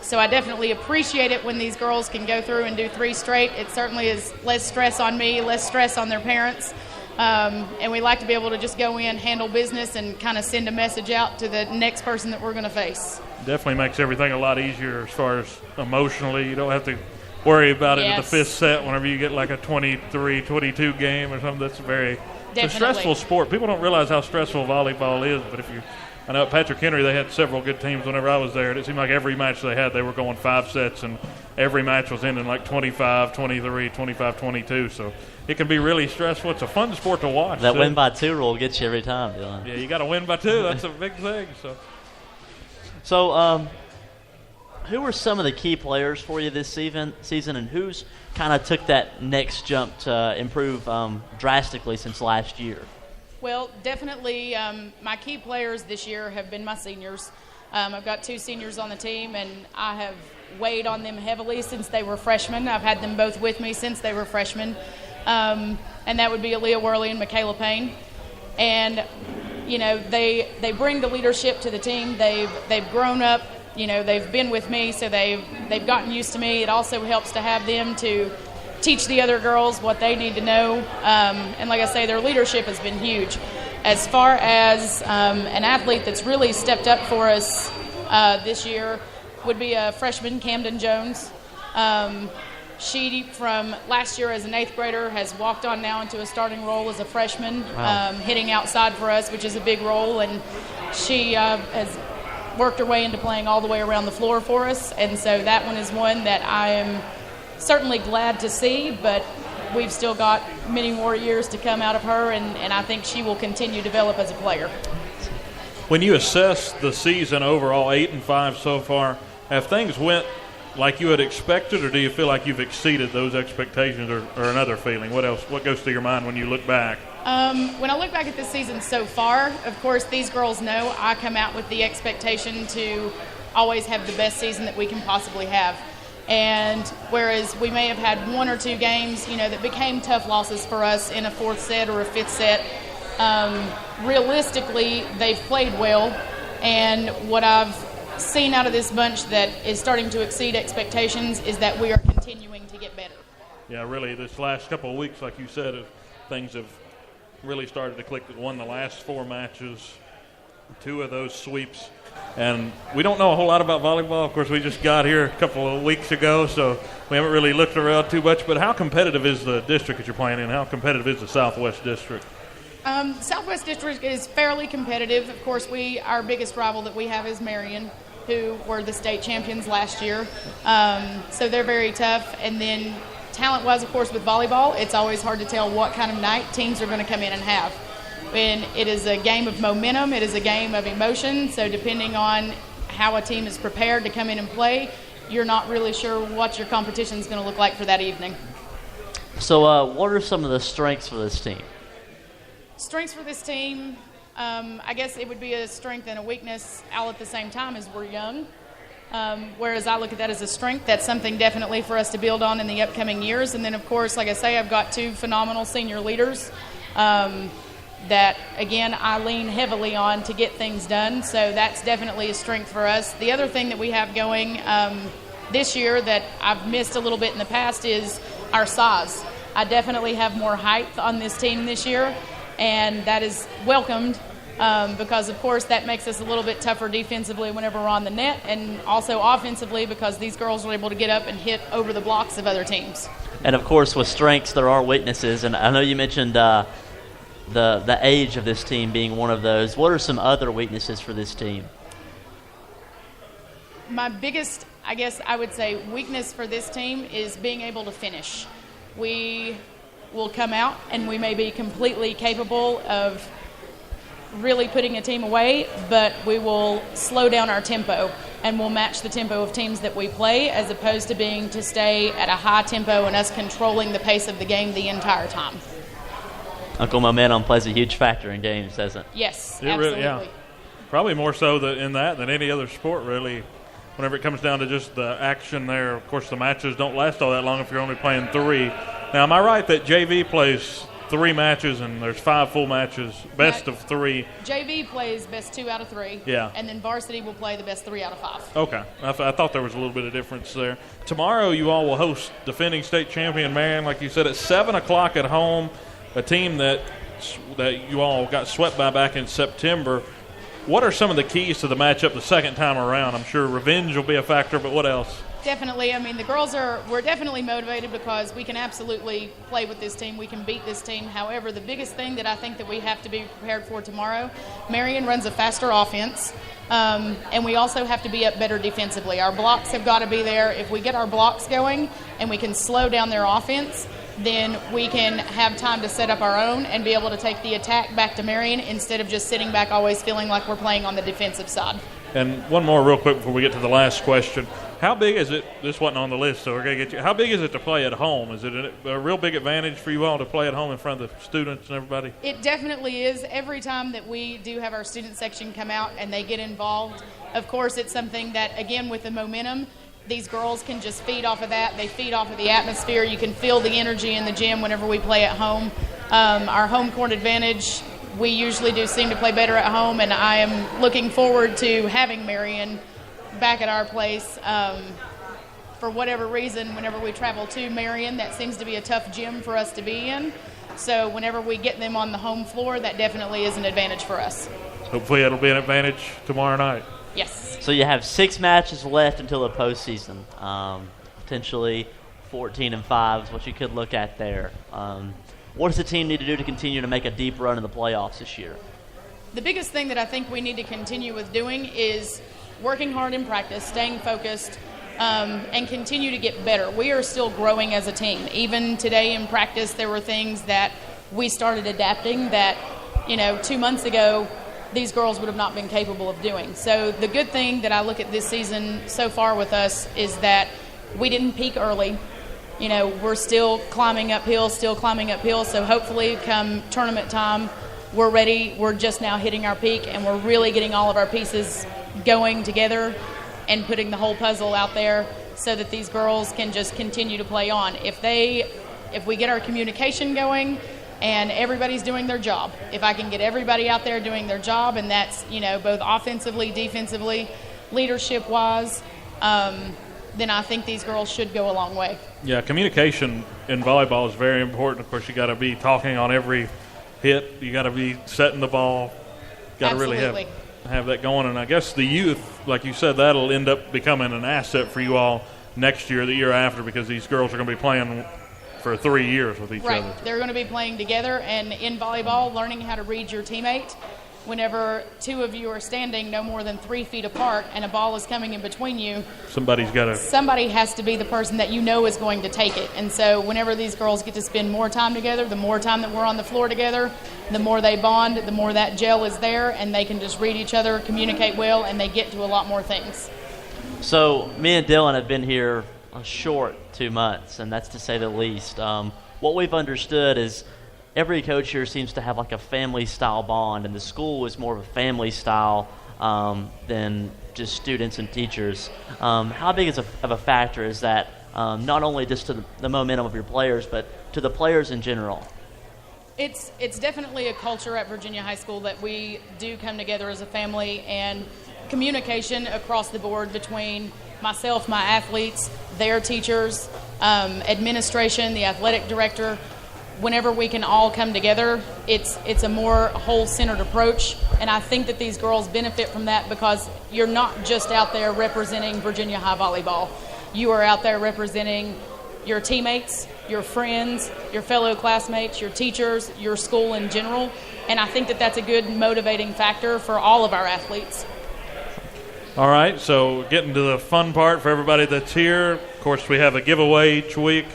So I definitely appreciate it when these girls can go through and do 3 straight. It certainly is less stress on me, less stress on their parents. And we like to be able to just go in, handle business, and kind of send a message out to the next person that we're going to face. Definitely makes everything a lot easier as far as emotionally. You don't have to worry about it in the 5th set whenever you get like a 23-22 game or something. That's it's a stressful sport. People don't realize how stressful volleyball is, but I know at Patrick Henry they had several good teams whenever I was there. It seemed like every match they had, they were going 5 sets, and every match was ending like 25-23, 25-22. So it can be really stressful. It's a fun sport to watch. That win by 2 rule gets you every time, Dylan. Yeah, you got to win by 2. That's a big thing. So, who were some of the key players for you this season, and who's kind of took that next jump to improve drastically since last year? Well, definitely my key players this year have been my seniors. I've got 2 seniors on the team, and I have weighed on them heavily since they were freshmen. I've had them both with me since they were freshmen, and that would be Aaliyah Worley and Michaela Payne. And they bring the leadership to the team. They've grown up. They've been with me, so they've gotten used to me. It also helps to have them to teach the other girls what they need to know. And like I say, their leadership has been huge. As far as an athlete that's really stepped up for us this year would be a freshman, Camden Jones. She, from last year as an 8th grader, has walked on now into a starting role as a freshman, hitting outside for us, which is a big role. And she has worked her way into playing all the way around the floor for us. And so that one is one that I am certainly glad to see, but we've still got many more years to come out of her, and I think she will continue to develop as a player. When you assess the season overall, 8-5 so far, have things went like you had expected, or do you feel like you've exceeded those expectations, or another feeling? What else? What goes through your mind when you look back? When I look back at this season so far, of course, these girls know I come out with the expectation to always have the best season that we can possibly have. And whereas we may have had 1 or 2 games, that became tough losses for us in a 4th set or a 5th set, realistically, they've played well. And what I've seen out of this bunch that is starting to exceed expectations is that we are continuing to get better. Yeah, really, this last couple of weeks, like you said, things have really started to click. Won the last 4 matches, 2 of those sweeps. And we don't know a whole lot about volleyball. Of course, we just got here a couple of weeks ago, so we haven't really looked around too much. But how competitive is the district that you're playing in? How competitive is the Southwest District? Southwest District is fairly competitive. Of course, our biggest rival that we have is Marion, who were the state champions last year. So they're very tough. And then talent-wise, of course, with volleyball, it's always hard to tell what kind of night teams are going to come in and have. And it is a game of momentum. It is a game of emotion. So depending on how a team is prepared to come in and play, you're not really sure what your competition is going to look like for that evening. So what are some of the strengths for this team? Strengths for this team, I guess it would be a strength and a weakness all at the same time, as we're young. Whereas I look at that as a strength. That's something definitely for us to build on in the upcoming years. And then, of course, like I say, I've got 2 phenomenal senior leaders that, again, I lean heavily on to get things done. So that's definitely a strength for us. The other thing that we have going this year that I've missed a little bit in the past is our size. I definitely have more height on this team this year, and that is welcomed because, of course, that makes us a little bit tougher defensively whenever we're on the net, and also offensively because these girls are able to get up and hit over the blocks of other teams. And, of course, with strengths, there are weaknesses. And I know you mentioned the age of this team being one of those. What are some other weaknesses for this team? My biggest, I guess I would say, weakness for this team is being able to finish. We will come out and we may be completely capable of really putting a team away, but we will slow down our tempo and we'll match the tempo of teams that we play, as opposed to being to stay at a high tempo and us controlling the pace of the game the entire time. Uncle Momentum plays a huge factor in games, doesn't it? Yes, absolutely. Really, yeah. Probably more so in that than any other sport, really. Whenever it comes down to just the action there, of course, the matches don't last all that long if you're only playing 3. Now, am I right that JV plays 3 matches, and there's 5 full matches, best of 3. JV plays best 2 out of 3. Yeah. And then varsity will play the best 3 out of 5. Okay. I thought there was a little bit of difference there. Tomorrow you all will host defending state champion Marion, like you said, at 7 o'clock at home, a team that you all got swept by back in September. What are some of the keys to the matchup the second time around? I'm sure revenge will be a factor, but what else? Definitely. I mean, the girls we're definitely motivated because we can absolutely play with this team. We can beat this team. However, the biggest thing that I think that we have to be prepared for tomorrow, Marion runs a faster offense, and we also have to be up better defensively. Our blocks have got to be there. If we get our blocks going and we can slow down their offense, then we can have time to set up our own and be able to take the attack back to Marion instead of just sitting back always feeling like we're playing on the defensive side. And one more real quick before we get to the last question. How big is it? This wasn't on the list, so we're going to get you. How big is it to play at home? Is it a real big advantage for you all to play at home in front of the students and everybody? It definitely is. Every time that we do have our student section come out and they get involved, of course it's something that, again, with the momentum, these girls can just feed off of that. They feed off of the atmosphere. You can feel the energy in the gym whenever we play at home. Our home court advantage, we usually do seem to play better at home, and I am looking forward to having Marion back at our place. For whatever reason, whenever we travel to Marion, that seems to be a tough gym for us to be in. So whenever we get them on the home floor, that definitely is an advantage for us. Hopefully it'll be an advantage tomorrow night. Yes. So you have 6 matches left until the postseason. Potentially 14-5 is what you could look at there. What does the team need to do to continue to make a deep run in the playoffs this year? The biggest thing that I think we need to continue with doing is working hard in practice, staying focused, and continue to get better. We are still growing as a team. Even today in practice, there were things that we started adapting that, 2 months ago, these girls would have not been capable of doing. So the good thing that I look at this season so far with us is that we didn't peak early. We're still climbing uphill. So hopefully come tournament time, we're ready. We're just now hitting our peak, and we're really getting all of our pieces going together and putting the whole puzzle out there so that these girls can just continue to play on. If we get our communication going and everybody's doing their job, if I can get everybody out there doing their job, and that's, both offensively, defensively, leadership-wise, then I think these girls should go a long way. Yeah, communication in volleyball is very important. Of course, you got to be talking on every hit. You got to be setting the ball. Got to really have that going. And I guess the youth, like you said, that'll end up becoming an asset for you all next year, the year after, because these girls are going to be playing for 3 years with each other. Right. They're going to be playing together, and in volleyball, learning how to read your teammate. Whenever 2 of you are standing no more than 3 feet apart and a ball is coming in between you, somebody has to be the person that is going to take it. And so whenever these girls get to spend more time together, the more time that we're on the floor together, the more they bond, the more that gel is there, and they can just read each other, communicate well, and they get to a lot more things. So me and Dylan have been here a short 2 months, and that's to say the least. What we've understood is every coach here seems to have like a family-style bond, and the school is more of a family style than just students and teachers. How big of a factor is that, not only just to the momentum of your players, but to the players in general? It's definitely a culture at Virginia High School that we do come together as a family, and communication across the board between myself, my athletes, their teachers, administration, the athletic director. Whenever we can all come together, it's a more whole-centered approach, and I think that these girls benefit from that because you're not just out there representing Virginia High volleyball. You are out there representing your teammates, your friends, your fellow classmates, your teachers, your school in general, and I think that that's a good motivating factor for all of our athletes. All right, so getting to the fun part for everybody that's here. Of course, we have a giveaway each week.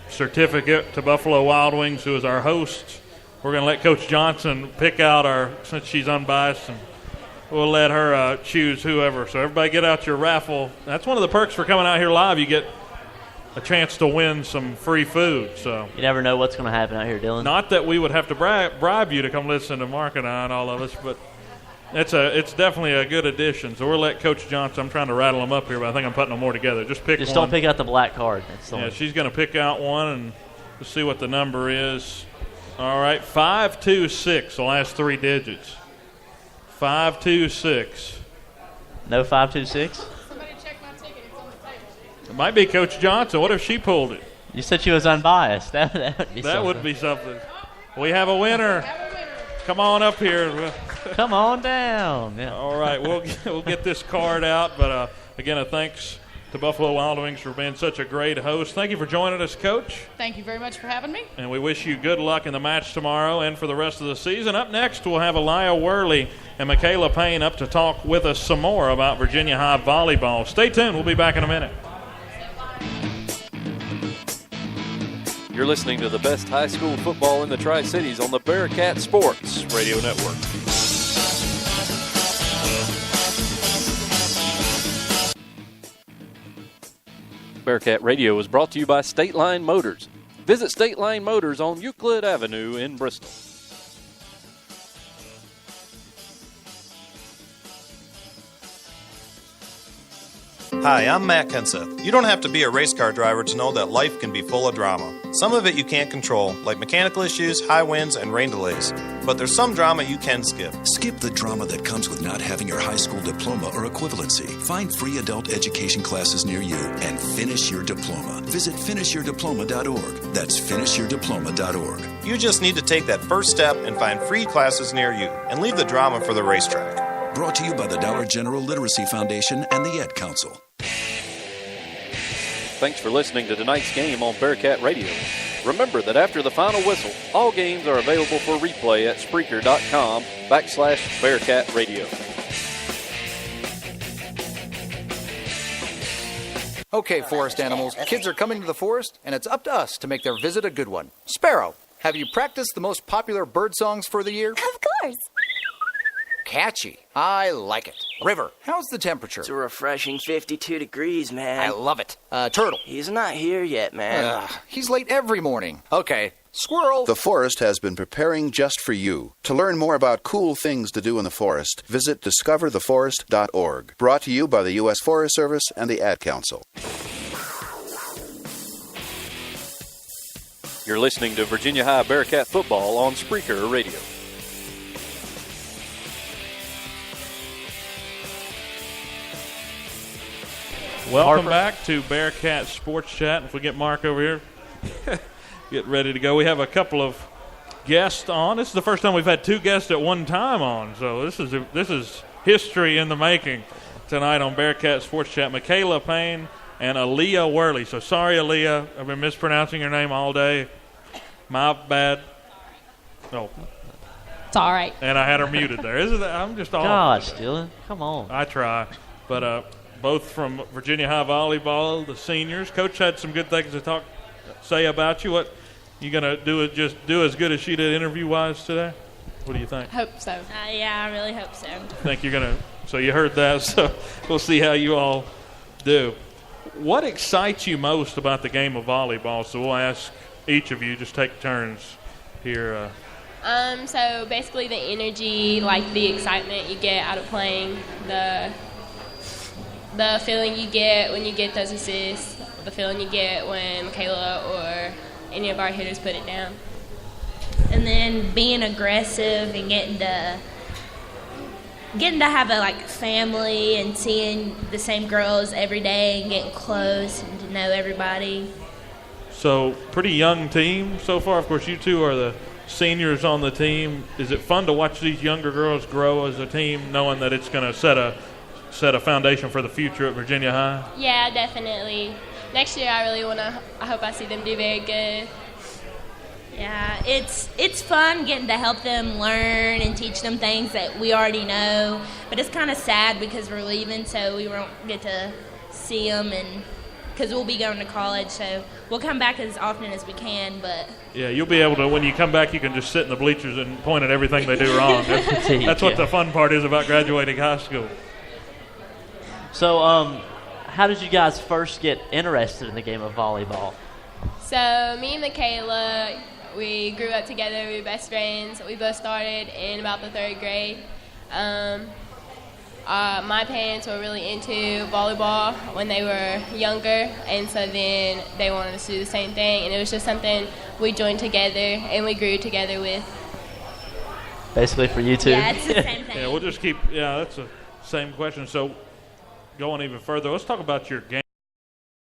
Certificate to Buffalo Wild Wings, who is our host. We're going to let Coach Johnson pick out since she's unbiased, and we'll let her choose whoever. So everybody get out your raffle. That's one of the perks for coming out here live. You get a chance to win some free food. So you never know what's going to happen out here, Dylan. Not that we would have to bribe you to come listen to Mark and I and all of us, but it's definitely a good addition. So we'll let Coach Johnson. I'm trying to rattle them up here, but I think I'm putting them more together. Just don't pick out the black card. Yeah, she's going to pick out one, and we'll see what the number is. All right, 526, the last three digits. 526. No 526? Somebody check my ticket. It's on the table. It might be Coach Johnson. What if she pulled it? You said she was unbiased. That would be something. That would be something. We have a winner. Come on up here. Come on down. Yeah. All right, we'll get this card out. But, again, a thanks to Buffalo Wild Wings for being such a great host. Thank you for joining us, Coach. Thank you very much for having me. And we wish you good luck in the match tomorrow and for the rest of the season. Up next, we'll have Aaliyah Worley and Michaela Payne up to talk with us some more about Virginia High volleyball. Stay tuned. We'll be back in a minute. You're listening to the best high school football in the Tri-Cities on the Bearcat Sports Radio Network. Bearcat Radio is brought to you by State Line Motors. Visit State Line Motors on Euclid Avenue in Bristol. Hi, I'm Matt Kenseth. You don't have to be a race car driver to know that life can be full of drama. Some of it you can't control, like mechanical issues, high winds, and rain delays. But there's some drama you can skip. Skip the drama that comes with not having your high school diploma or equivalency. Find free adult education classes near you and finish your diploma. Visit finishyourdiploma.org. That's finishyourdiploma.org. You just need to take that first step and find free classes near you and leave the drama for the racetrack. Brought to you by the Dollar General Literacy Foundation and the Ed Council. Thanks for listening to tonight's game on Bearcat Radio. Remember that after the final whistle, all games are available for replay at Spreaker.com/Bearcat Radio. Okay, forest animals, kids are coming to the forest, and it's up to us to make their visit a good one. Sparrow, have you practiced the most popular bird songs for the year? Of course. Catchy. I like it. River, how's the temperature? It's a refreshing 52 degrees, man. I love it. Turtle. He's not here yet, man. He's late every morning. Okay. Squirrel. The forest has been preparing just for you. To learn more about cool things to do in the forest, visit discovertheforest.org. Brought to you by the U.S. Forest Service and the Ad Council. You're listening to Virginia High Bearcat football on Spreaker Radio. Welcome back to Bearcat Sports Chat. If we get Mark over here, get ready to go. We have a couple of guests on. This is the first time we've had two guests at one time on, so this is history in the making tonight on Bearcat Sports Chat. Michaela Payne and Aaliyah Worley. So sorry, Aaliyah, I've been mispronouncing your name all day. My bad. Oh, it's all right. And I had her muted there. Isn't that? I'm just off. Gosh, Dylan, come on. I try, but both from Virginia High Volleyball, the seniors. Coach had some good things to say about you. What you gonna do? Just do as good as she did interview-wise today? What do you think? Hope so. Yeah, I really hope so. Think you're gonna? So you heard that. So we'll see how you all do. What excites you most about the game of volleyball? So we'll ask each of you. Just take turns here. So basically, the energy, like the excitement you get out of playing, the feeling you get when you get those assists, the feeling you get when Michaela or any of our hitters put it down. And then being aggressive and getting to have a family and seeing the same girls every day and getting close and to know everybody. So pretty young team so far. Of course, you two are the seniors on the team. Is it fun to watch these younger girls grow as a team, knowing that it's going to set a foundation for the future at Virginia High? Yeah, definitely. Next year, I hope I see them do very good. Yeah, it's fun getting to help them learn and teach them things that we already know. But it's kind of sad because we're leaving, so we won't get to see them, and because we'll be going to college, so we'll come back as often as we can. But yeah, you'll be able to, when you come back, you can just sit in the bleachers and point at everything they do wrong. That's what the fun part is about graduating high school. So, how did you guys first get interested in the game of volleyball? So, me and Michaela, we grew up together. We were best friends. We both started in about the third grade. my parents were really into volleyball when they were younger, and so then they wanted us to do the same thing, and it was just something we joined together and we grew together with. Basically for you two. Yeah, it's the same thing. Yeah, we'll just keep. Yeah, that's the same question. So, going even further, let's talk about your game.